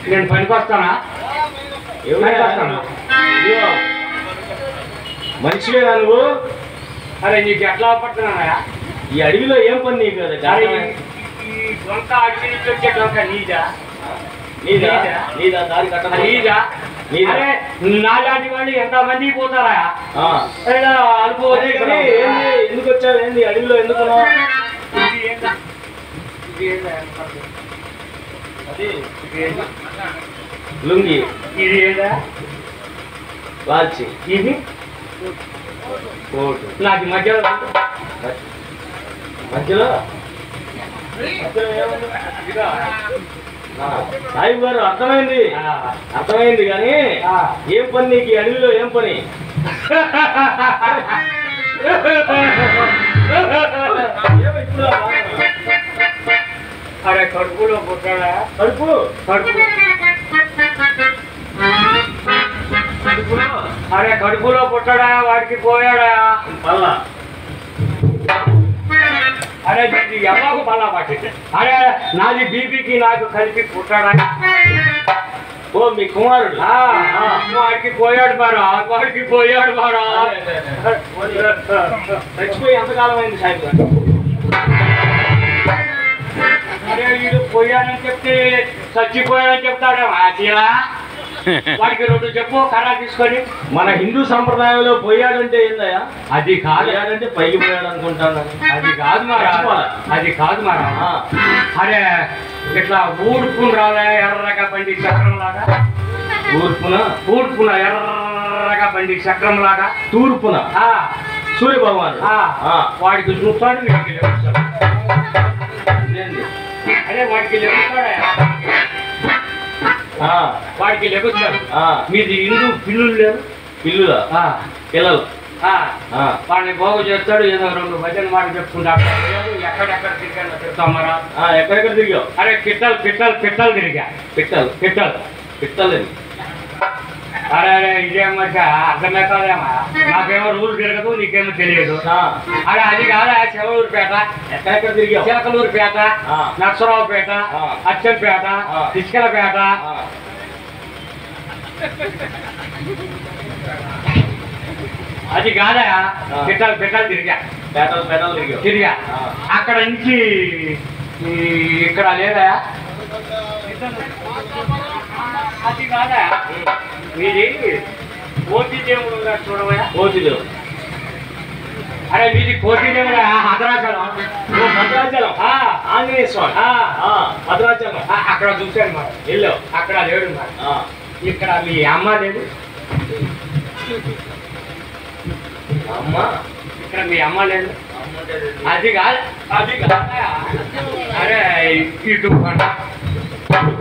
నేను పనికొస్తానా మనిషివేనా నువ్వు? అరే నీకు ఎట్లా పడుతున్నాయా? ఈ అడవిలో ఏం పని నీకు? ఈ దొంక అడవి నుంచి వచ్చే దొంక నీదా నీదా నీదా దారి కట్ట నీదా? అరే నాలాంటి వాళ్ళు ఎంతమంది పోతారా? అనుకోవాలి. ఎందుకు వచ్చావు? ఏంది అడవిలో ఎందుకు? లుంగి ఇది ఏదా? వాల్చి ఇది కోటు. నాకు మధ్యలో మధ్యలో సాహిబ్ గారు అర్థమైంది అర్థమైంది కానీ ఏం పని నీకు ఈ అడవిలో? ఏం పని? అరే కడుపులో పుట్టాడా? కడుపు కడుపు అరే కడుపులో పుట్టాడా? వాడికి పోయాడా? పల్లా. అరే ఇది ఎవ్వకు పల్లా పట్టింది. అరే నాది బీపీకి నాకు కలిపి పుట్టాడా? ఓ మీ కుమారుడు వాడికి పోయాడు మారా, వాడికి పోయాడు మారా. చచ్చిపోయి ఎంతకాలం అయింది సాహిబ్ గారు? అరే వీడు పోయాడని చెప్తే చచ్చిపోయాడని చెప్తాడా? వాడికి రెండు చెప్పు కర్ర తీసుకొని. మన హిందూ సంప్రదాయంలో పోయాడంటే ఏందయ్యా? అది కాదు. పోయాడంటే పైకి పోయాడు అనుకుంటాను. అది కాదు మారా, అది కాదు మారా. అరే ఇట్లా ఊడుకుని రాలే ఎర్రగా బండి చక్రం లాగా. ఊడుకున ఎర్రగా బండి చక్రం లాగా. తూర్పున సూర్య భగవాన్ వాడికి చూస్తాడు, వీడికి లెగుస్తాడు. అరే వాడికి లెగుస్తాడా? వాడికి లెగుస్తాడు. మీది హిందూ పిల్లులు లేరు? పిల్లులా? పిల్లలు. వాడిని బాగు చేస్తాడు. ఏదో రెండు భజన మాట చెప్పుకుంటాడు. ఎక్కడెక్కడ తిరిగాను చెప్తాం మరా. ఎక్కడెక్కడ తిరిగావు? అరే పిట్టలు పిట్టలు పిట్టలు తిరిగా. పిట్టలు పిట్టలు పిట్టలు. అరే అరే ఇదేమో అర్థమే కాదేమా. నాకేమో రూల్ తిరగదు, నీకేమో తెలియదు. అరే అది కాదా చెవలూరుపేట. ఎక్కడెక్కడ తిరిగావు? చిలకలూరుపేట, నర్సరావుపేట, అచ్చంపేట, ఇసుకలపేట. అది కాదా పిట్టలు పిట్టలు తిరిగా. పేటలు పేటలు తిరిగా. అక్కడ నుంచి ఇక్కడ లేదా? అది కాదా మీది కోటి దేవుడు ఉన్నాడు చూడవా? కోటి దేవుడు. అరే మీది కోటి దేవుడా? భద్రాచలం. భద్రాచలం ఆంజనేయ స్వామి. భద్రాచలం అక్కడ చూశాను మరి. వెళ్ళావు? అక్కడ లేడు మరి. ఇక్కడ మీ అమ్మ లేదు? అమ్మ ఇక్కడ మీ అమ్మ లేదు? అది కాదు, అది కాదా? అరే ఇటు కొండ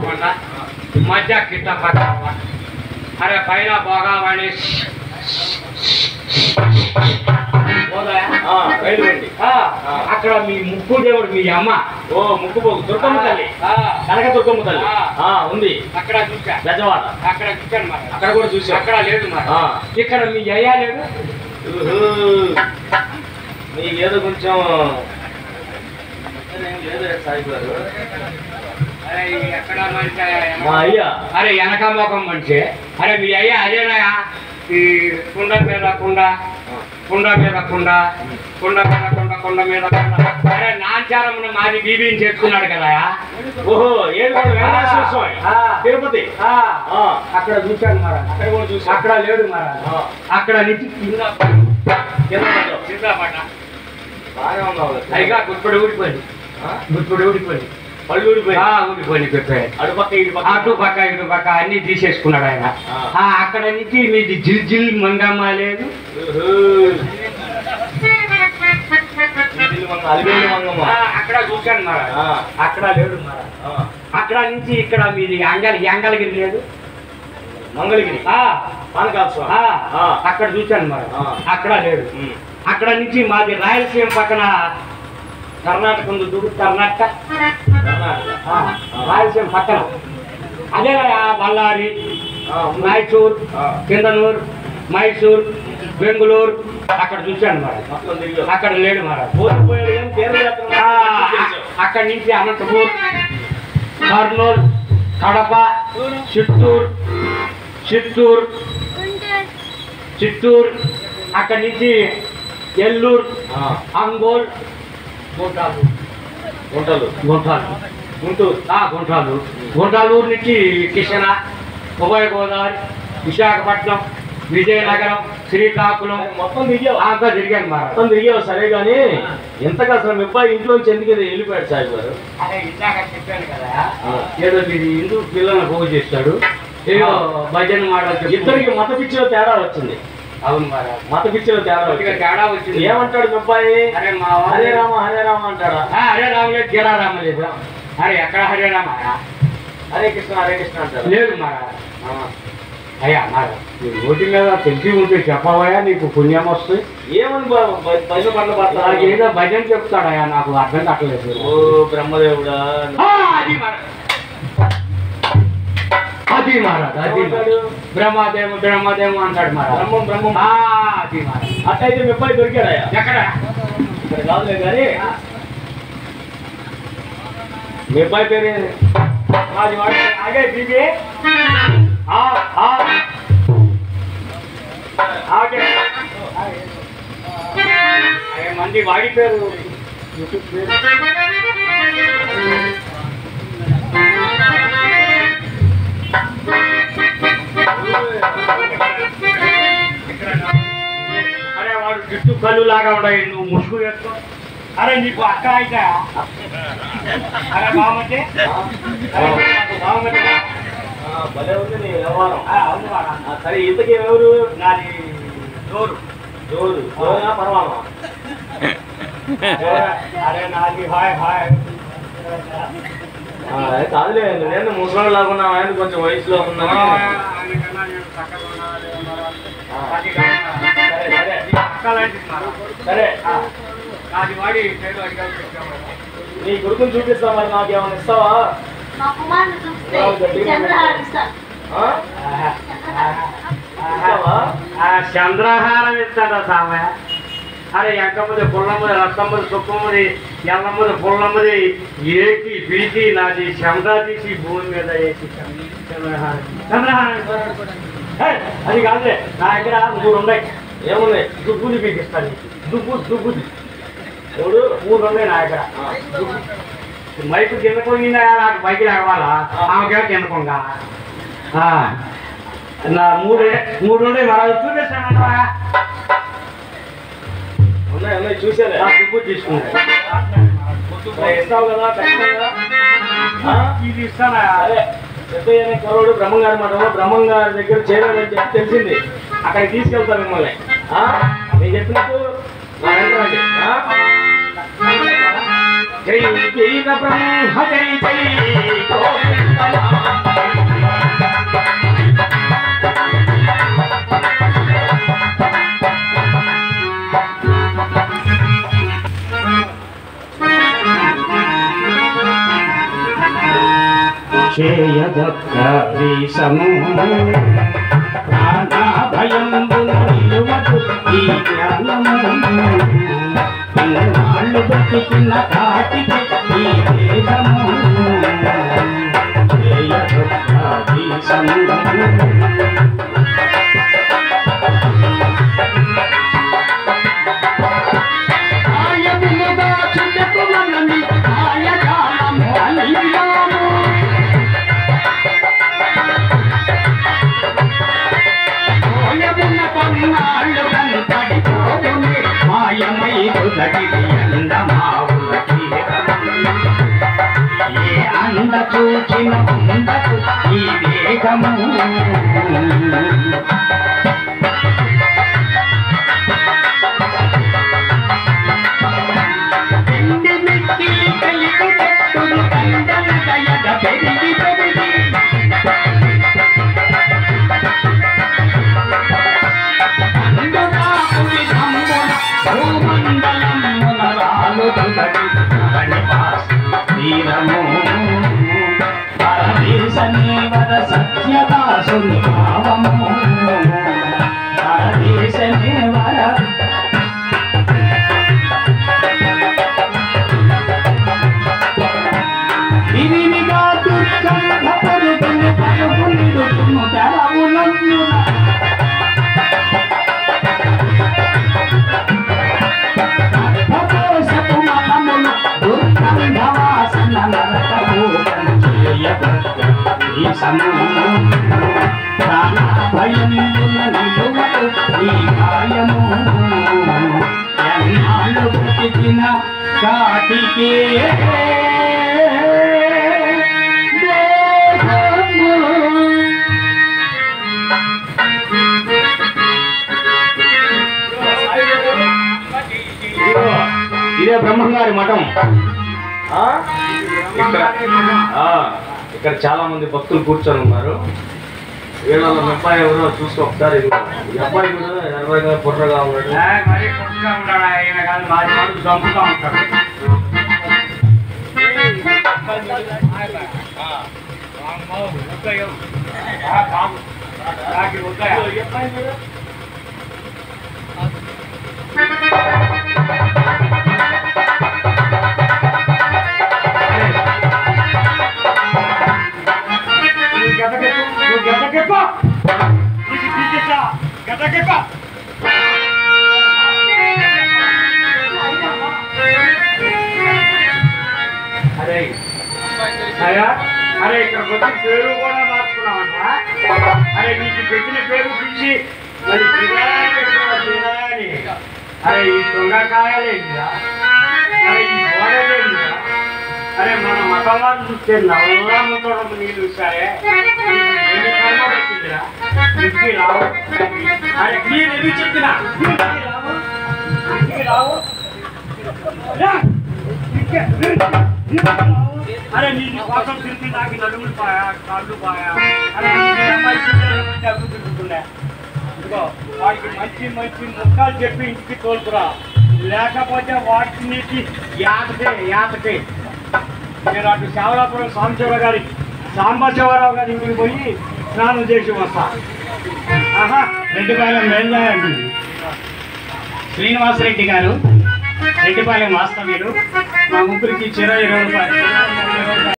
కొండ మధ్య కింద పట్ట. అరే పైన బాగా వాడి అక్కడ మీ ముక్కు దేవుడు మీ అమ్మ. ఓ ముక్కు పోగు దుర్గమ్మ తల్లి, కనక దుర్గమ్మ తల్లి ఉంది. అక్కడ చూసా. గజవాడ అక్కడ చూశాను మరి. అక్కడ కూడా చూసా. అక్కడ లేదు మరి. ఇక్కడ మీ అయ్యా లేదు? నీకేదో కొంచెం లేదు సాహిబ్ గారు. ఎక్కడ మనిషి? మా అయ్యా. అరే వెనక మొఖం మనిషి. అరే మీ అయ్యా అదేనాయా? ఈ కుండ మీద కుండ, కుండ మీద కుండ, కుండ మీద కుండ, కుండ మీద కుండ. అరే నాచారం మాది బీబీని చేసుకున్నాడు కదా. ఓహో ఏడుకొండ వెంకటేశ్వర స్వామి తిరుపతి. అక్కడ చూశాను మరి. అక్కడ కూడా చూసి. అక్కడ లేడు మరి. అక్కడ నుంచి కింద పడ్డ. బాగా ఉన్నావు. అయిగా గుప్పుడు ఊడిపోయింది. గుప్పుడు ఊడిపోయింది. పళ్ళు ఊడిపోయి ఊడిపోయి పెట్టాయి. అటుపక్క ఇటు పక్క అన్ని తీసేసుకున్నాడు ఆయన. అక్కడ నుంచి మీది జిల్ జిల్ మంగమ్మ లేదు? అలివేలు మంగమ్మ అక్కడ చూశాను మరి. అక్కడ లేడు మరి. అక్కడ నుంచి ఇక్కడ మీది యాంగలగిరి లేదు, మంగళగిరి పానకాల స్వామి అక్కడ చూశాను మరి. అక్కడ లేడు. అక్కడ నుంచి మాది రాయలసీమ పక్కన కర్ణాటక ఉంది చూడు, కర్ణాటక రాయలసీమ పక్కన అదే బళ్ళారి, రాయచూర్, కిందనూరు, మైసూర్, బెంగుళూరు అక్కడ చూశాను మరి. అక్కడ లేడు మరి. అక్కడి నుంచి అనంతపూర్, కర్నూలు, కడప, చిత్తూరు అక్కడి నుంచి ఎల్లూరు, అంగోల్, గుంటాలూరు నుంచి కిషణ, ఉభయ గోదావరి, విశాఖపట్నం, విజయనగరం, శ్రీకాకుళం మొత్తం తిరిగావు. అంతా తిరిగాను మరి. మొత్తం తిరిగావు సరే కానీ ఎంతగా అసలు మీ అబ్బాయి ఇంట్లోంచి ఎందుకు వెళ్ళిపోయాడు సాయి గారు? అదే ఇందాక చెప్పాను కదా, ఏదో మీరు హిందూ పిల్లలను పోగు చేస్తాడు, ఏదో భజన మాటలు. ఇద్దరికి మత పిచ్చిలో తేడా వచ్చింది. అవును మరి, మత పిచ్చిలో తేడా వచ్చింది. ఏమంటాడు మీ అబ్బాయి? అరే మా హరే రామ హరే రామ అంటాడా? హరే రామ లేదు, గిరా రామ లేదు. అరే ఎక్కడ హరే రామ, హరే కృష్ణ అంటాడు. లేదు మారా. అయ్యా మారా, ఓటి మీద తెలిసి ఉంటే చెప్పవయ్యా, నీకు పుణ్యం వస్తుంది. ఏమని భజన పండ్ల పడతా? ఏదో భజన చెప్తాడయ్యా, నాకు అర్థం కావట్లేదు. ఓ బ్రహ్మదేవుడా, అది మహారాజ్, అది బ్రహ్మదేవం అంటాడు మహారాజ్. బ్రహ్మం అది మహారాజ్. అట్లయితే మీ అబ్బాయి దొరికాడయ్యా? ఎక్కడ? ఇక్కడ కాదులే కానీ మీ అబ్బాయి పేరు అది వాడు అదే బీబీ మంది వాడి పేరు యూట్యూబ్ పేరు అరే వాడు జుట్టు కళ్ళు లాగా ఉన్నాయి, నువ్వు ముసుగు వేసుకో. అరే నీకు అక్క అయితే అరే బాగుంటే బాగుంటే భలే ఉంది నీ వ్యవహారం. అవును వాడా. సరే ఇంతకీ ఎవరు? నాది జోరు పరమాత్మ. అరే నాది హాయ్ హాయ్. కాదులే, నేను ముసలి లాగా ఉన్నా, ఆయన కొంచెం వయసులో ఉన్నా. సరే నీ కొడుకుని చూపిస్తా, మరి నాకు ఏమైనా ఇస్తావా? చంద్రహారం ఇస్తాడా సామయ్య? అరే ఎంకమ్మది పుల్లమ్మది రక్తమ్మది సుక్కమ్మది ఎల్లమ్మది పుల్లమ్మది ఏకి పీకి నాది చంద్ర తీసి భూమి మీద వేసి చంద్రహారం అది కాదులే, నా దగ్గర 3 ఉన్నాయి. ఏమున్నాయి? దుబ్బుది పీకిస్తాను. దుబ్బుది ఎవడు 3 ఉన్నాయి నా దగ్గర. మైకు కిందకొందా, నాకు బైక్ రావాలా, ఆమెకేమో కిందకొంగా. నా 3 ఉన్నాయి మరి, చూపిస్తాను. ఉన్నాయి చూసాలే. దుబ్బు తీసుకుంటా ఇస్తావు కదా ఖచ్చితంగా. ఇది ఇస్తానా? అదే పెద్దయ్య కుర్రోడు బ్రహ్మంగారి మఠంలో బ్రహ్మంగారి దగ్గర చేరాలని చెప్పి తెలిసింది. అక్కడికి తీసుకెళ్తా మిమ్మల్ని. నేను చెప్పినట్టు నా వెంటరండి. జై వీర బ్రహ్మ జై జై చేయదక్క వీసము ప్రాణ భయంబు నిలువదు ఈ జ్ఞానము ఇన్నాళ్ళు బతికిన కాటికి ఈ దేశము చేయదక్క వీసము అంద చూచిన ఉండకు ఈ వేగము సత్యదాసుని భావము పరదేశమే వర వినిగా దుర్గంధ పరుగులు పరుగులు తెరవులందున అర్థకోశపు మతములు దుర్గంధవాసన నరకభూతం చేయబద్ద ఈ సమూహము భయముల నిలువలు ఈ గాయము ఎన్నాళ్ళు బ్రతికిన కాటికే ఇదే బ్రహ్మంగారి మఠం. ఇక్కడ చాలా మంది భక్తులు కూర్చొని ఉన్నారు. వీళ్ళలో అబ్బాయి ఎవరో చూసుకో ఒకసారి. ఈ అబ్బాయి కూడా ఎర్రగా బుర్రగా ఉన్నాడు. మరీ కొట్టుగా ఉంటాడు ఆయన కాదు, మాది మాకు చంపుతా ఉంటాడు. అరే ఇక్కడికి వచ్చి పేరు కూడా మార్చుకున్నామంట. అరే నీకు పెట్టిన పేరు పిలిచి మరి అని. అరే ఈ దొంగకాయలేంటిరా, అరే ఈ గోడలేంటిరా. అరే మన మతం వాళ్ళు చూస్తే నవలా ముందు నీళ్ళు చూస్తారే, ఎన్ని కర్మ పెట్టిందిరా ఇంటికి రావు. అరే నేను ఎందుకు చెప్తున్నా ఇంటికి రావు. అరే నీ కోసం తిరిగి నాకు నడుములు పాయా కాళ్ళు పాయా. అరే అభివృద్ధి తిరుగుతుండే. ఇదిగో వాడికి మంచి మంచి ముఖాలు చెప్పి ఇంటికి తోలుకురా, లేకపోతే వాటికి నీకు యాతకే. నేను అటు శావలాపురం సాంబశివరావు గారి ఇంటికి పోయి స్నానం చేసి వస్తా. రెడ్డిపాలెం వేంజాయండి శ్రీనివాసరెడ్డి గారు, రెడ్డిపాలెం వాస్తవ్యులు. మా ముగ్గురికి 20 రూపాయలు